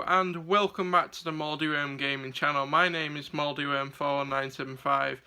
and welcome back to the MoldyWorm gaming channel. My name is MoldyWorm41975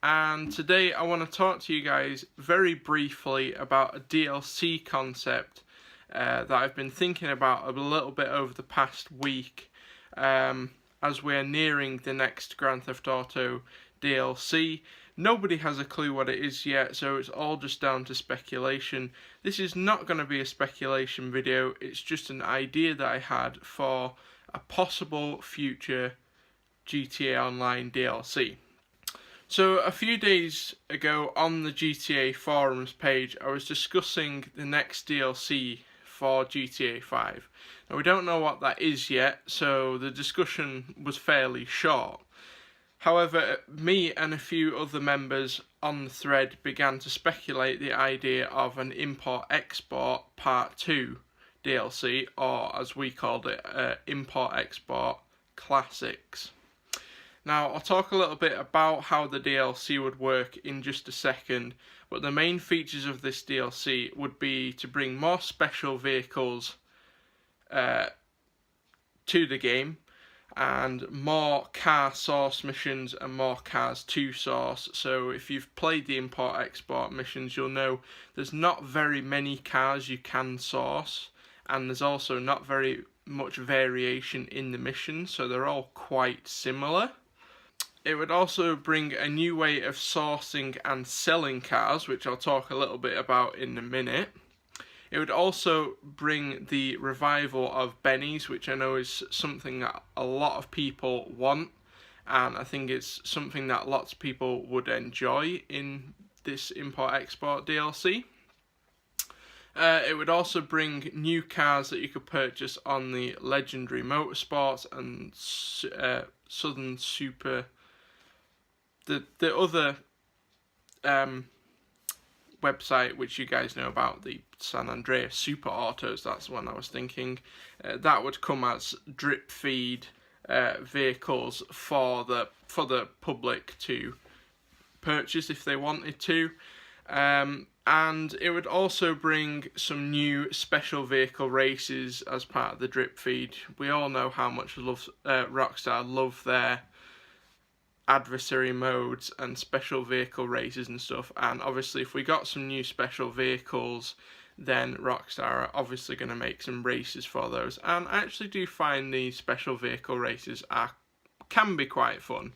and today I want to talk to you guys very briefly about a DLC concept that I've been thinking about a little bit over the past week as we're nearing the next Grand Theft Auto DLC. Nobody has a clue what it is yet, so it's all just down to speculation. This is not going to be a speculation video, it's just an idea that I had for a possible future GTA Online DLC. So a few days ago on the GTA forums page, I was discussing the next DLC for GTA 5. Now we don't know what that is yet, so the discussion was fairly short. However, me and a few other members on the thread began to speculate the idea of an Import-Export Part 2 DLC, or as we called it, Import-Export Classics. Now, I'll talk a little bit about how the DLC would work in just a second, but the main features of this DLC would be to bring more special vehicles to the game, and more car source missions and more cars to source. So if you've played the import-export missions, you'll know there's not very many cars you can source, and there's also not very much variation in the missions, so they're all quite similar. It would also bring a new way of sourcing and selling cars, which I'll talk a little bit about in a minute. It would also bring the revival of Bennies, which I know is something that a lot of people want, and I think it's something that lots of people would enjoy in this Import-Export DLC. It would also bring new cars that you could purchase on the Legendary Motorsports and Southern Super, the other website which you guys know about, the San Andreas Super Autos. That's the one I was thinking. That would come as drip feed vehicles for the public to purchase if they wanted to, and it would also bring some new special vehicle races as part of the drip feed. We all know how much Rockstar love their adversary modes and special vehicle races and stuff, and obviously if we got some new special vehicles, then Rockstar are obviously going to make some races for those, and I actually do find these special vehicle races can be quite fun.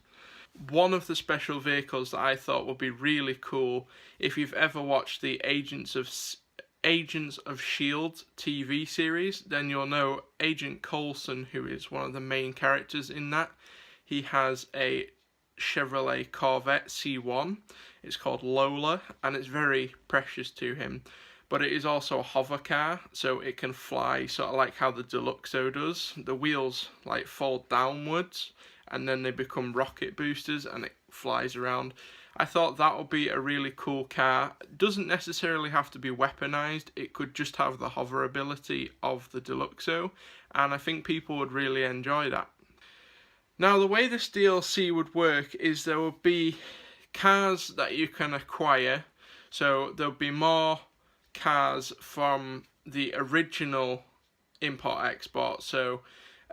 One of the special vehicles that I thought would be really cool, if you've ever watched the Agents of S.H.I.E.L.D. TV series, then you'll know Agent Coulson, who is one of the main characters in that. He has a Chevrolet Corvette C1. It's called Lola, and it's very precious to him, but it is also a hover car, so it can fly, sort of like how the Deluxo does. The wheels like fall downwards and then they become rocket boosters and it flies around. I thought that would be a really cool car. It doesn't necessarily have to be weaponized, it could just have the hover ability of the Deluxo, and I think people would really enjoy that. Now, the way this DLC would work is there would be cars that you can acquire, so there'll be more cars from the original import-export, so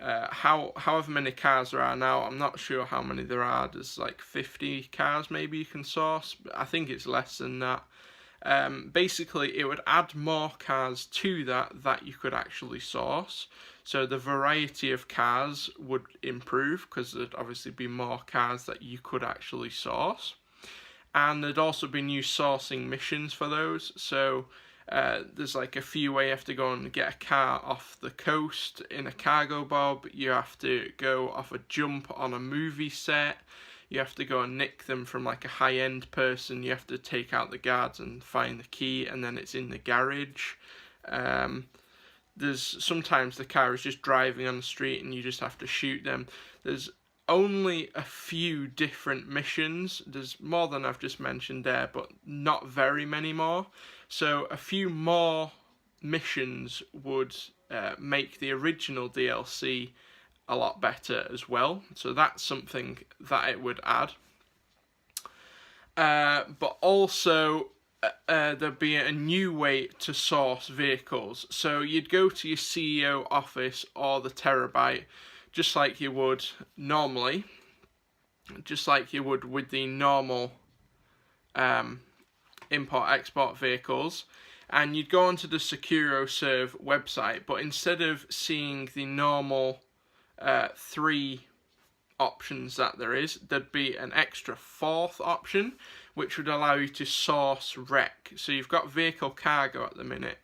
however many cars there are now, I'm not sure how many there are, there's like 50 cars maybe you can source, but I think it's less than that. Basically it would add more cars to that you could actually source, so the variety of cars would improve because there'd obviously be more cars that you could actually source, and there'd also be new sourcing missions for those. So there's like a few where you have to go and get a car off the coast in a cargo bob, you have to go off a jump on a movie set, you have to go and nick them from like a high-end person, you have to take out the guards and find the key, and then it's in the garage. There's sometimes the car is just driving on the street and you just have to shoot them. There's only a few different missions. There's more than I've just mentioned there, but not very many more. So a few more missions would make the original DLC a lot better as well. So that's something that it would add. But also there'd be a new way to source vehicles. So you'd go to your CEO office or the Terabyte, just like you would normally, just like you would with the normal import-export vehicles, and you'd go onto the SecuroServe website, but instead of seeing the normal 3 options that there is, there'd be an extra 4th option, which would allow you to source rec. So you've got vehicle cargo at the minute,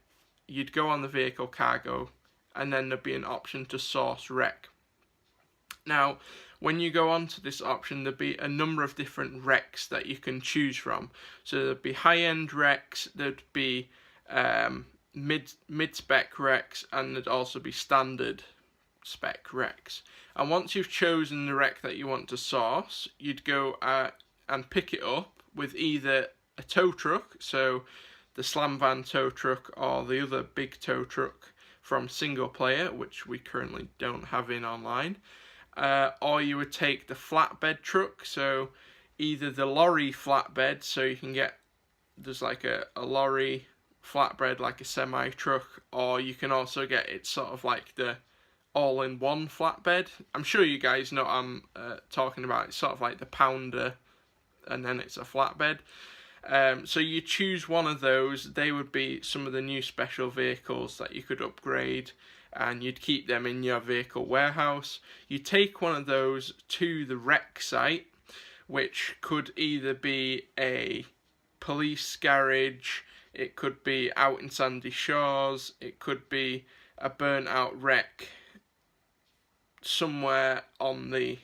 you'd go on the vehicle cargo, and then there'd be an option to source rec. Now, when you go on to this option, there'd be a number of different recs that you can choose from. So there'd be high-end recs, there'd be mid-spec recs, and there'd also be standard spec recs. And once you've chosen the rec that you want to source, you'd go and pick it up with either a tow truck, so the slam van tow truck or the other big tow truck from single player, which we currently don't have in online. Or you would take the flatbed truck, so either the lorry flatbed, so you can get, there's like a lorry flatbed, like a semi truck, or you can also get it sort of like the all-in-one flatbed. I'm sure you guys know what I'm talking about. It's sort of like the pounder, and then it's a flatbed. So you choose one of those. They would be some of the new special vehicles that you could upgrade, and you'd keep them in your vehicle warehouse. You take one of those to the rec site, which could either be a police garage, it could be out in Sandy Shores, it could be a burnt out wreck somewhere on the,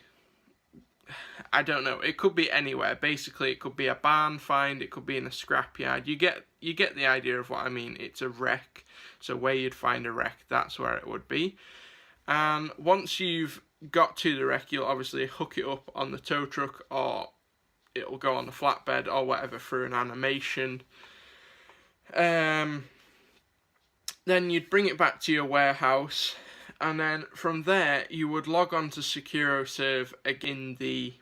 I don't know, it could be anywhere. Basically, it could be a barn find, it could be in a scrapyard. You get the idea of what I mean. It's a wreck, so where you'd find a wreck, that's where it would be. And once you've got to the wreck, you'll obviously hook it up on the tow truck, or it'll go on the flatbed or whatever through an animation. Then you'd bring it back to your warehouse, and then from there you would log on to SecuroServe in the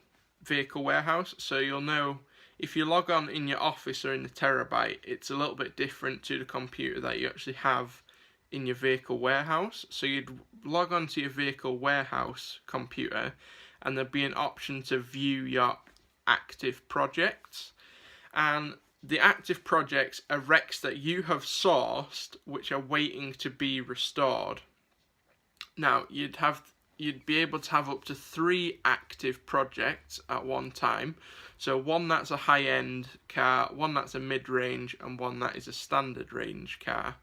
vehicle warehouse. So you'll know if you log on in your office or in the Terabyte, it's a little bit different to the computer that you actually have in your vehicle warehouse. So you'd log on to your vehicle warehouse computer, and there'd be an option to view your active projects. And the active projects are recs that you have sourced which are waiting to be restored. Now, you'd be able to have up to 3 active projects at one time. So one that's a high-end car, one that's a mid-range, and one that is a standard range car.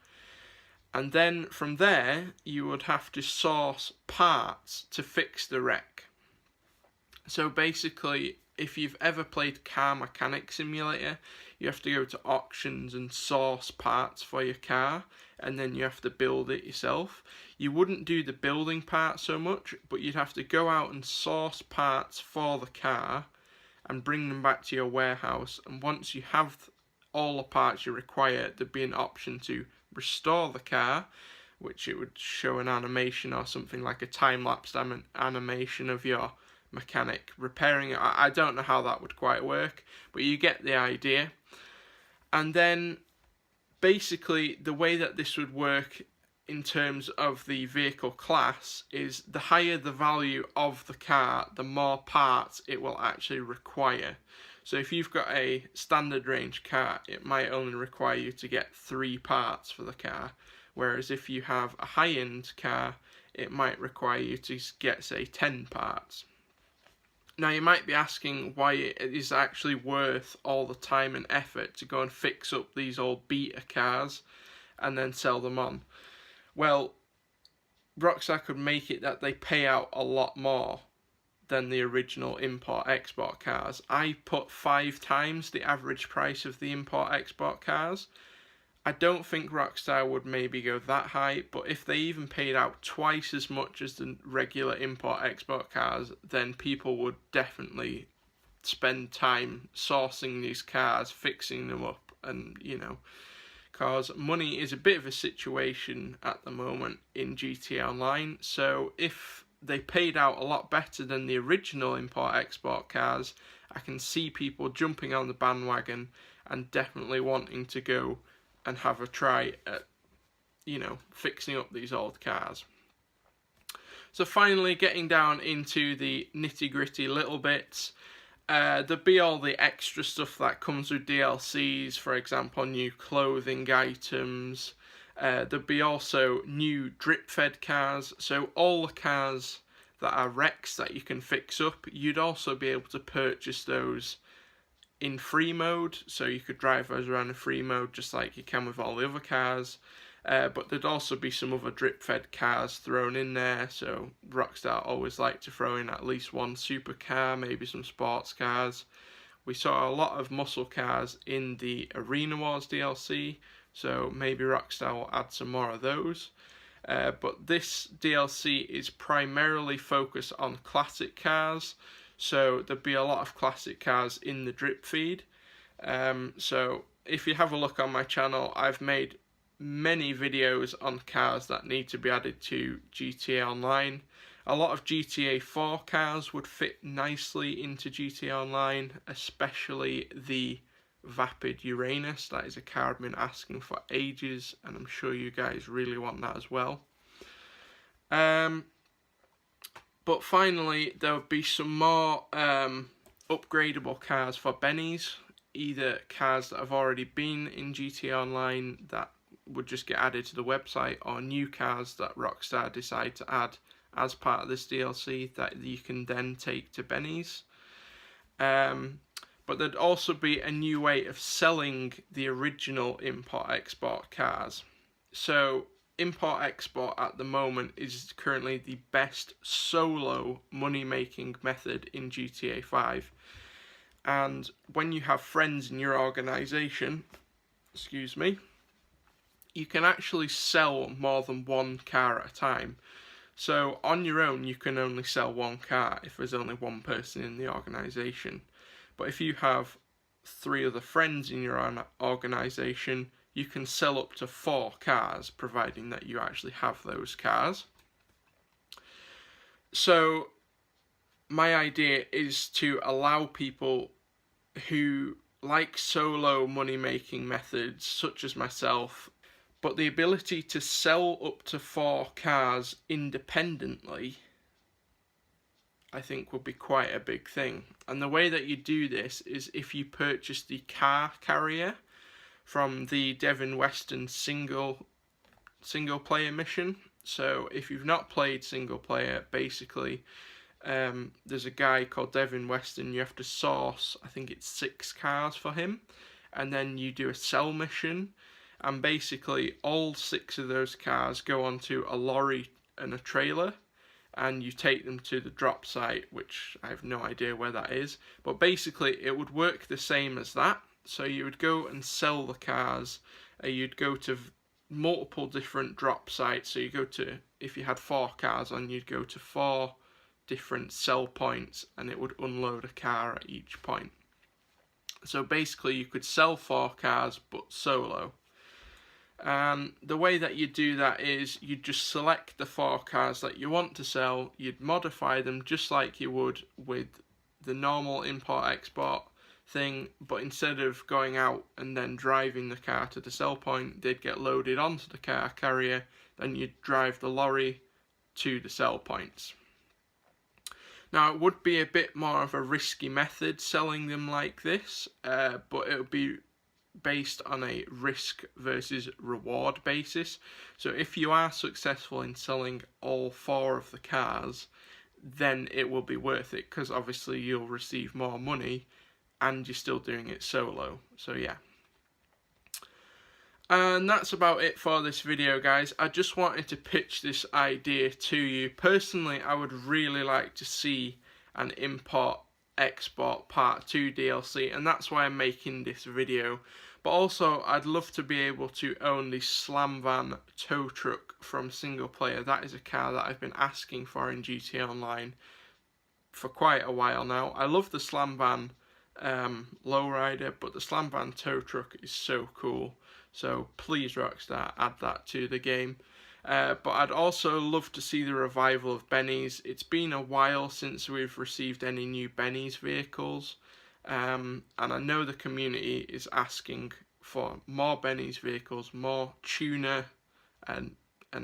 And then from there, you would have to source parts to fix the wreck. So basically, if you've ever played Car Mechanic Simulator, you have to go to auctions and source parts for your car, and then you have to build it yourself. You wouldn't do the building part so much, but you'd have to go out and source parts for the car and bring them back to your warehouse. And once you have all the parts you require, there'd be an option to restore the car, which it would show an animation or something like a time-lapse animation of your mechanic repairing it. I don't know how that would quite work, but you get the idea. And then basically the way that this would work in terms of the vehicle class is the higher the value of the car, the more parts it will actually require. So if you've got a standard range car, it might only require you to get 3 parts for the car, whereas if you have a high-end car, it might require you to get, say, 10 parts. Now, you might be asking why it is actually worth all the time and effort to go and fix up these old beta cars and then sell them on. Well, Rockstar could make it that they pay out a lot more than the original import-export cars. I put 5 times the average price of the import-export cars. I don't think Rockstar would maybe go that high, but if they even paid out twice as much as the regular import-export cars, then people would definitely spend time sourcing these cars, fixing them up, and, you know, because money is a bit of a situation at the moment in GTA Online. So if they paid out a lot better than the original import-export cars, I can see people jumping on the bandwagon and definitely wanting to go and have a try at, you know, fixing up these old cars. So finally, getting down into the nitty-gritty little bits, there'll be all the extra stuff that comes with DLCs, for example, new clothing items. There'll be also new drip-fed cars, so all the cars that are wrecks that you can fix up, you'd also be able to purchase those in free mode, so you could drive those around in free mode just like you can with all the other cars. But there'd also be some other drip-fed cars thrown in there, so Rockstar always like to throw in at least one supercar, maybe some sports cars. We saw a lot of muscle cars in the Arena Wars DLC, so maybe Rockstar will add some more of those. But this DLC is primarily focused on classic cars, so there'll be a lot of classic cars in the drip feed. So if you have a look on my channel, I've made many videos on cars that need to be added to GTA Online. A lot of GTA 4 cars would fit nicely into GTA Online, especially the Vapid Uranus. That is a car I've been asking for ages, and I'm sure you guys really want that as well. But finally, there'll be some more upgradable cars for bennies, either cars that have already been in GTA Online that would just get added to the website, or new cars that Rockstar decide to add as part of this DLC that you can then take to bennies. But there'd also be a new way of selling the original import-export cars. So import-export at the moment is currently the best solo money-making method in GTA 5. And when you have friends in your organisation, excuse me, you can actually sell more than one car at a time. So on your own, you can only sell one car if there's only one person in the organisation. But if you have 3 other friends in your organisation, you can sell up to 4 cars, providing that you actually have those cars. So my idea is to allow people who like solo money-making methods, such as myself, but the ability to sell up to 4 cars independently, I think would be quite a big thing. And the way that you do this is if you purchase the car carrier from the Devin Weston single player mission. So if you've not played single player, basically there's a guy called Devin Weston. You have to source, I think it's 6 cars for him, and then you do a sell mission, and basically all 6 of those cars go onto a lorry and a trailer, and you take them to the drop site, which I have no idea where that is, but basically it would work the same as that. So you would go and sell the cars, you'd go to multiple different drop sites. So you go to, if you had 4 cars on, you'd go to 4 different sell points, and it would unload a car at each point. So basically you could sell 4 cars but solo. The way that you do that is you just select the 4 cars that you want to sell, you'd modify them just like you would with the normal import-export thing, but instead of going out and then driving the car to the sell point, they'd get loaded onto the car carrier, then you'd drive the lorry to the sell points. Now it would be a bit more of a risky method selling them like this, but it would be based on a risk versus reward basis. So if you are successful in selling all 4 of the cars, then it will be worth it, because obviously you'll receive more money and you're still doing it solo. So yeah. And that's about it for this video, guys. I just wanted to pitch this idea to you. Personally, I would really like to see an import-export part 2 DLC, and that's why I'm making this video. But also, I'd love to be able to own the Slam Van tow truck from single player. That is a car that I've been asking for in GTA Online for quite a while now. I love the Slam Van lowrider, but the Slam Van tow truck is so cool. So please, Rockstar, add that to the game. But I'd also love to see the revival of bennies. It's been a while since we've received any new bennies vehicles, and I know the community is asking for more Benny's vehicles, more tuner and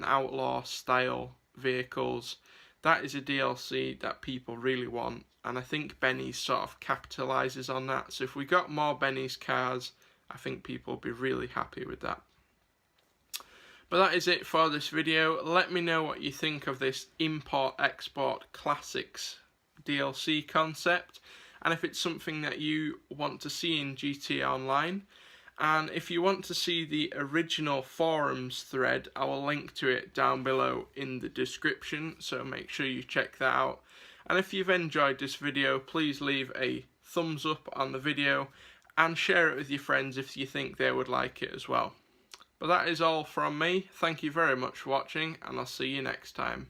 outlaw style vehicles. That is a DLC that people really want, and I think Benny's sort of capitalises on that. So if we got more Benny's cars, I think people will be really happy with that. But that is it for this video. Let me know what you think of this import-export classics DLC concept, and if it's something that you want to see in GTA Online. And if you want to see the original forums thread, I will link to it down below in the description, so make sure you check that out. And if you've enjoyed this video, please leave a thumbs up on the video and share it with your friends if you think they would like it as well. But that is all from me. Thank you very much for watching, and I'll see you next time.